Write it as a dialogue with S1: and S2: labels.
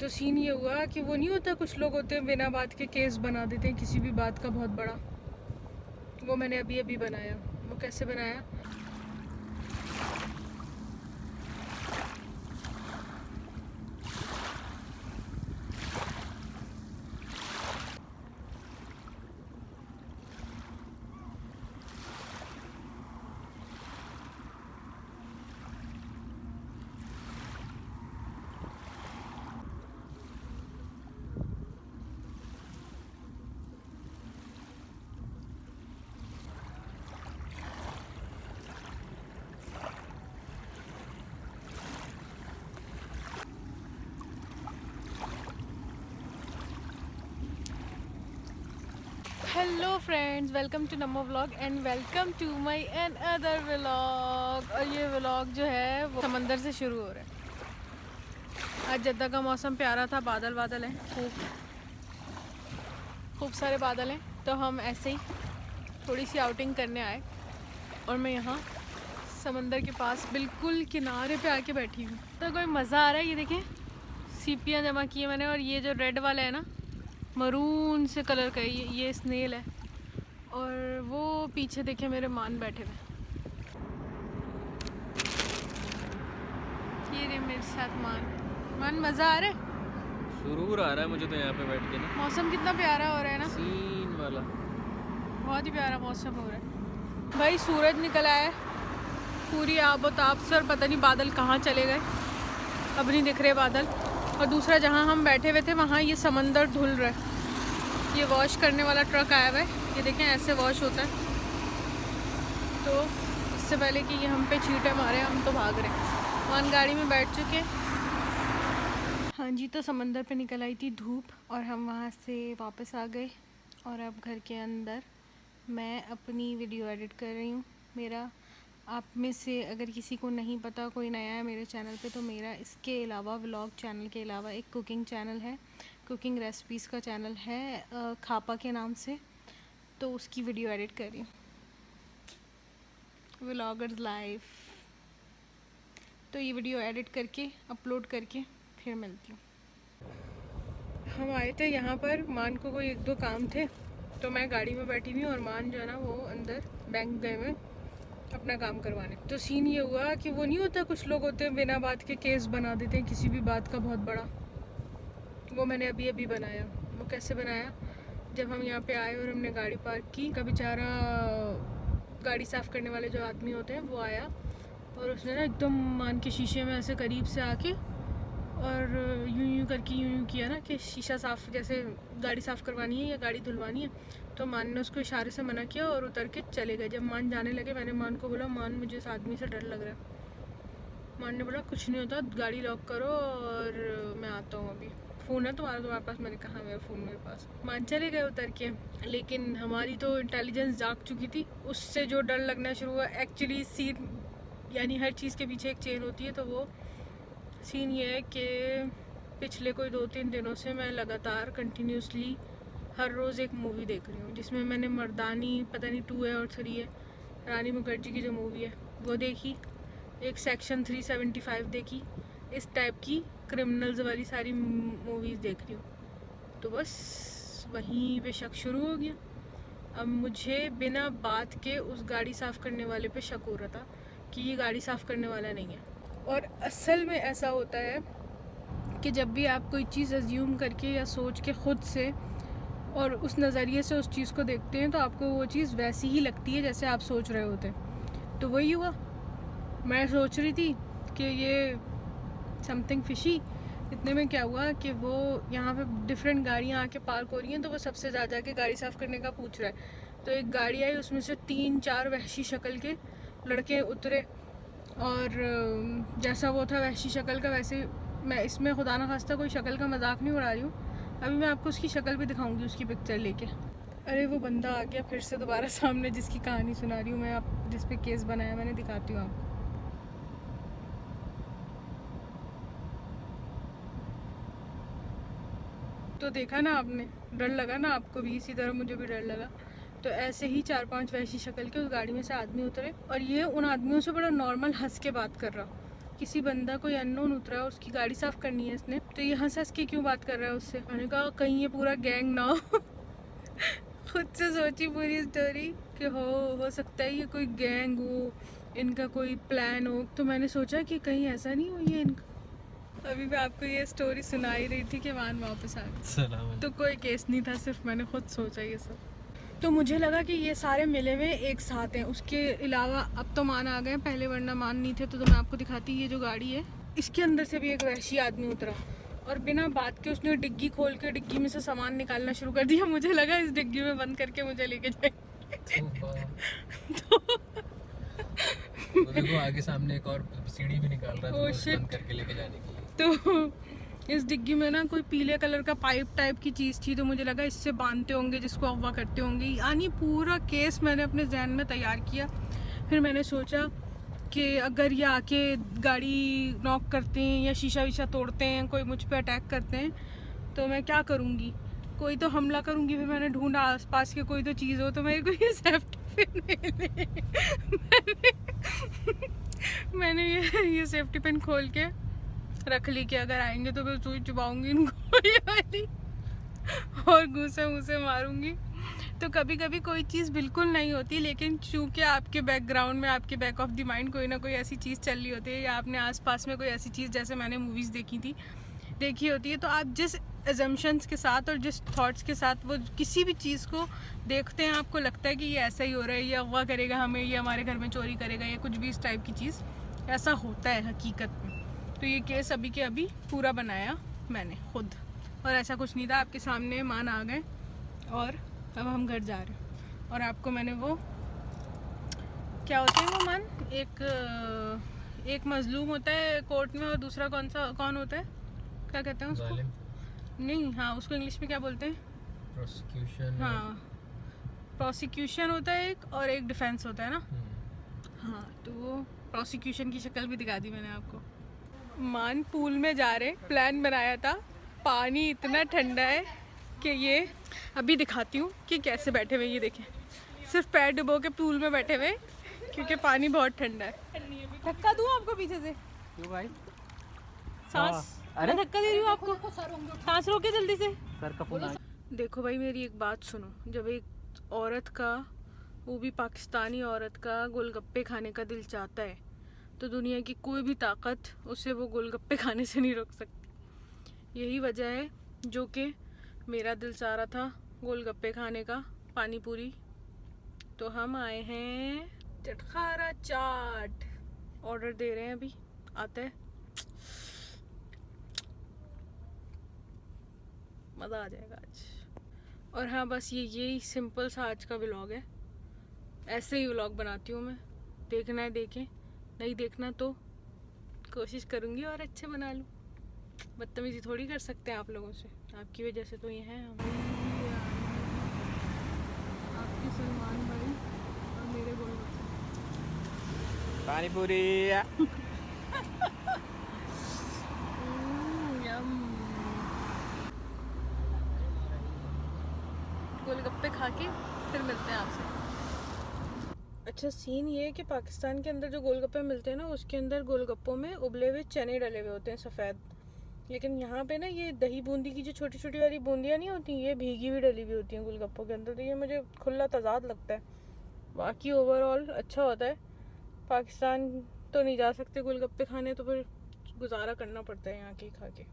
S1: तो सीन ये हुआ कि वो नहीं होता, कुछ लोग होते हैं बिना बात के केस बना देते हैं किसी भी बात का बहुत बड़ा। वो मैंने अभी अभी बनाया। वो कैसे बनाया? Hello friends, welcome to Namo vlog and welcome to my another vlog. और ये व्लॉग जो है वो समंदर से शुरू हो रहा है। आज जद्दा का मौसम प्यारा था, बादल बादल हैं, खूब सारे बादल हैं। तो हम ऐसे ही थोड़ी सी आउटिंग करने आए और मैं यहाँ समंदर के पास बिल्कुल किनारे पे आके बैठी हूँ। तो कोई मज़ा आ रहा है। ये देखें, सीपियाँ जमा की है मैंने, और ये जो रेड वाला है ना, मरून से कलर का, ये स्नेल है। और वो पीछे देखे मेरे मान बैठे हुए, ये रे मेरे साथ मान मज़ा आ रहा है।
S2: सुरूर आ रहा है मुझे तो यहाँ पे बैठ के ना।
S1: मौसम कितना प्यारा हो रहा है ना,
S2: सीन वाला
S1: बहुत ही प्यारा मौसम हो रहा है भाई। सूरज निकल आया है पूरी आबोताब से, और पता नहीं बादल कहाँ चले गए, अब नहीं दिख रहे बादल। और दूसरा, जहाँ हम बैठे हुए थे वहाँ ये समंदर धुल रहा है। ये वॉश करने वाला ट्रक आया हुआ है, ये देखें ऐसे वॉश होता है। तो इससे पहले कि ये हम पे छींटे मारे हम तो भाग रहे हैं। मान गाड़ी में बैठ चुके। हाँ जी, तो समंदर पे निकल आई थी धूप और हम वहाँ से वापस आ गए। और अब घर के अंदर मैं अपनी वीडियो एडिट कर रही हूँ। मेरा, आप में से अगर किसी को नहीं पता, कोई नया है मेरे चैनल पे, तो मेरा इसके अलावा व्लॉग चैनल के अलावा एक कुकिंग चैनल है, कुकिंग रेसिपीज़ का चैनल है खापा के नाम से। तो उसकी वीडियो एडिट कर रही हूँ, व्लॉगर्स लाइफ। तो ये वीडियो एडिट करके अपलोड करके फिर मिलती हूँ। हम आए थे यहाँ पर, मान को कोई एक दो काम थे, तो मैं गाड़ी में बैठी हुई और मान जो है ना वो अंदर बैंक गए हुए अपना काम करवाने। तो सीन ये हुआ कि वो नहीं होता, कुछ लोग होते हैं बिना बात के केस बना देते हैं किसी भी बात का बहुत बड़ा। वो मैंने अभी अभी बनाया। वो कैसे बनाया? जब हम यहाँ पे आए और हमने गाड़ी पार्क की, का बेचारा गाड़ी साफ़ करने वाले जो आदमी होते हैं वो आया और उसने ना एकदम मान के शीशे में ऐसे करीब से आके और यूं करके यूं किया ना कि शीशा साफ़, जैसे गाड़ी साफ़ करवानी है या गाड़ी धुलवानी है। तो मान ने उसको इशारे से मना किया और उतर के चले गए। जब मान जाने लगे, मैंने मान को बोला, मान मुझे इस आदमी से डर लग रहा है। मान ने बोला कुछ नहीं होता, गाड़ी लॉक करो और मैं आता हूँ अभी। फ़ोन है तुम्हारे पास? मैंने कहा मेरा फ़ोन मेरे पास। मान चले गए उतर के। लेकिन हमारी तो इंटेलिजेंस जाग चुकी थी, उससे जो डर लगना शुरू हुआ। एक्चुअली सीन, यानी हर चीज़ के पीछे एक चेन होती है। तो वो सीन ये है कि पिछले कोई 2-3 दिनों से मैं लगातार कंटिन्यूसली हर रोज़ एक मूवी देख रही हूँ, जिसमें मैंने मर्दानी, पता नहीं 2 है और 3 है, रानी मुखर्जी की जो मूवी है वो देखी, एक सेक्शन 375 देखी। इस टाइप की क्रिमिनल्स वाली सारी मूवीज़ देख रही हूँ। तो बस वहीं पे शक शुरू हो गया। अब मुझे बिना बात के उस गाड़ी साफ़ करने वाले पे शक हो रहा था कि ये गाड़ी साफ़ करने वाला नहीं है। और असल में ऐसा होता है कि जब भी आप कोई चीज़ अज्यूम करके या सोच के ख़ुद से और उस नज़रिए से उस चीज़ को देखते हैं, तो आपको वो चीज़ वैसी ही लगती है जैसे आप सोच रहे होते हैं। तो वही हुआ, मैं सोच रही थी कि ये समथिंग फिशी। इतने में क्या हुआ कि वो यहाँ पे डिफरेंट गाड़ियाँ आके पार्क हो रही हैं, तो वो सबसे ज़्यादा के गाड़ी साफ़ करने का पूछ रहा है। तो एक गाड़ी आई, उसमें से 3-4 वहशी शक्ल के लड़के उतरे और जैसा वो था वहशी शक्ल का, वैसे मैं इसमें खुदा न खास्ता कोई शक्ल का मजाक नहीं उड़ा रही हूँ। अभी मैं आपको उसकी शक्ल भी दिखाऊंगी, उसकी पिक्चर लेके। अरे वो बंदा आ गया फिर से दोबारा सामने, जिसकी कहानी सुना रही हूँ मैं, आप जिस पे केस बनाया मैंने, दिखाती हूँ आपको। तो देखा ना आपने, डर लगा ना आपको भी, इसी तरह मुझे भी डर लगा। तो ऐसे ही 4-5 वैसी शक्ल के उस गाड़ी में से आदमी उतरे और ये उन आदमियों से बड़ा नॉर्मल हंस के बात कर रहा किसी बंदा कोई अननोन उतरा है, उसकी गाड़ी साफ करनी है इसने, तो ये हंस के क्यों बात कर रहा है उससे। मैंने कहा कहीं ये पूरा गैंग ना हो। खुद से सोची पूरी स्टोरी कि हो सकता है ये कोई गैंग हो, इनका कोई प्लान हो। तो मैंने सोचा कि कहीं ऐसा नहीं हो ये इनका। अभी मैं आपको ये स्टोरी सुना ही रही थी कि मान वापस आ गई, तो कोई केस नहीं था, सिर्फ मैंने खुद सोचा ये सब। तो मुझे लगा कि ये सारे मिले हुए एक साथ हैं। उसके अलावा अब तो मान आ गए पहले, वरना मान नहीं थे। तो मैं आपको दिखाती, ये जो गाड़ी है इसके अंदर से भी एक वहशी आदमी उतरा और बिना बात के उसने डिग्गी खोल के डिग्गी में से सामान निकालना शुरू कर दिया। मुझे लगा इस डिग्गी में बंद करके मुझे लेके जाएंगे।
S2: तो देखो आगे सामने एक और सीढ़ी भी निकाल रहा है तो बंद करके लेके जाने के लिए।
S1: तो इस डिग्गी में ना कोई पीले कलर का पाइप टाइप की चीज़ थी, तो मुझे लगा इससे बांधते होंगे जिसको अगवा करते होंगे। यानी पूरा केस मैंने अपने जहन में तैयार किया। फिर मैंने सोचा कि अगर ये आके गाड़ी नॉक करते हैं या शीशा वीशा तोड़ते हैं, कोई मुझ पे अटैक करते हैं, तो मैं क्या करूँगी। कोई तो हमला करूँगी। फिर मैंने ढूंढा आसपास के कोई तो चीज़ हो, तो मेरे को ये सेफ्टी पिन मैंने ये सेफ्टी पिन खोल के रख ली कि अगर आएंगे तो मैं सुई चुबाऊंगी इनको ये वाली, और घूसे मारूंगी। तो कभी कभी कोई चीज़ बिल्कुल नहीं होती, लेकिन चूंकि आपके बैकग्राउंड में, आपके बैक ऑफ द माइंड कोई ना कोई ऐसी चीज़ चल रही होती है, या आपने आसपास में कोई ऐसी चीज़, जैसे मैंने मूवीज़ देखी होती है, तो आप जिस एजम्पशंस के साथ और जिस थॉट्स के साथ वो किसी भी चीज़ को देखते हैं, आपको लगता है कि ये ऐसा ही हो रहा है, ये अगवा करेगा हमें, ये हमारे घर में चोरी करेगा, या कुछ भी इस टाइप की चीज़, ऐसा होता है हकीकत में। तो ये केस अभी के अभी पूरा बनाया मैंने खुद, और ऐसा कुछ नहीं था। आपके सामने मान आ गए और अब हम घर जा रहे हैं। और आपको मैंने वो, क्या होते हैं वो मान, एक मजलूम होता है कोर्ट में, और दूसरा कौन होता है, क्या कहते हैं उसको, नहीं, हाँ उसको इंग्लिश में क्या बोलते हैं,
S2: प्रोसिक्यूशन।
S1: हाँ प्रोसिक्यूशन होता है एक, और एक डिफेंस होता है ना। हाँ, तो वो प्रोसिक्यूशन की शक्ल भी दिखा दी मैंने आपको। मान पूल में जा रहे, प्लान बनाया था, पानी इतना ठंडा है कि ये अभी दिखाती हूँ कि कैसे बैठे हुए। ये देखें, सिर्फ पैर डुबो के पूल में बैठे हुए, क्योंकि पानी बहुत ठंडा है। धक्का दूँ आपको पीछे से?
S2: क्यों भाई?
S1: सांस, अरे धक्का दे रही हूँ आपको, सांस रोके जल्दी से।
S2: सर का फोन।
S1: देखो भाई मेरी एक बात सुनो, जब एक औरत का, वो भी पाकिस्तानी औरत का, गोलगप्पे खाने का दिल चाहता है, तो दुनिया की कोई भी ताकत उसे वो गोलगप्पे खाने से नहीं रोक सकती। यही वजह है जो कि मेरा दिल चाह रहा था गोलगप्पे खाने का, पानी पूरी। तो हम आए हैं चटखारा चाट, ऑर्डर दे रहे हैं, अभी आता है, मज़ा आ जाएगा आज। और हाँ, बस यही सिंपल सा आज का व्लॉग है। ऐसे ही व्लॉग बनाती हूँ मैं, देखना है देखें, नहीं देखना तो कोशिश करूँगी और अच्छे बना लूँ। बदतमीजी थोड़ी कर सकते हैं आप लोगों से, आपकी वजह से तो ये हैं हम। आपके सलमान भाई और मेरे गोलगप्पे,
S2: पानी पूरी।
S1: यम। गोलगप्पे खा के फिर मिलते हैं आपसे। अच्छा, सीन ये है कि पाकिस्तान के अंदर जो गोलगप्पे मिलते हैं ना, उसके अंदर गोलगप्पों में उबले हुए चने डले हुए होते हैं सफ़ेद। लेकिन यहाँ पे ना ये दही बूंदी की जो छोटी छोटी वाली बूंदियाँ नहीं होती, ये भीगी हुई डली हुई होती हैं गोलगप्पों के अंदर। तो ये मुझे खुला तजाद लगता है। बाकी ओवरऑल अच्छा होता है। पाकिस्तान तो नहीं जा सकते गोलगप्पे खाने, तो फिर गुजारा करना पड़ता है यहाँ के खा के।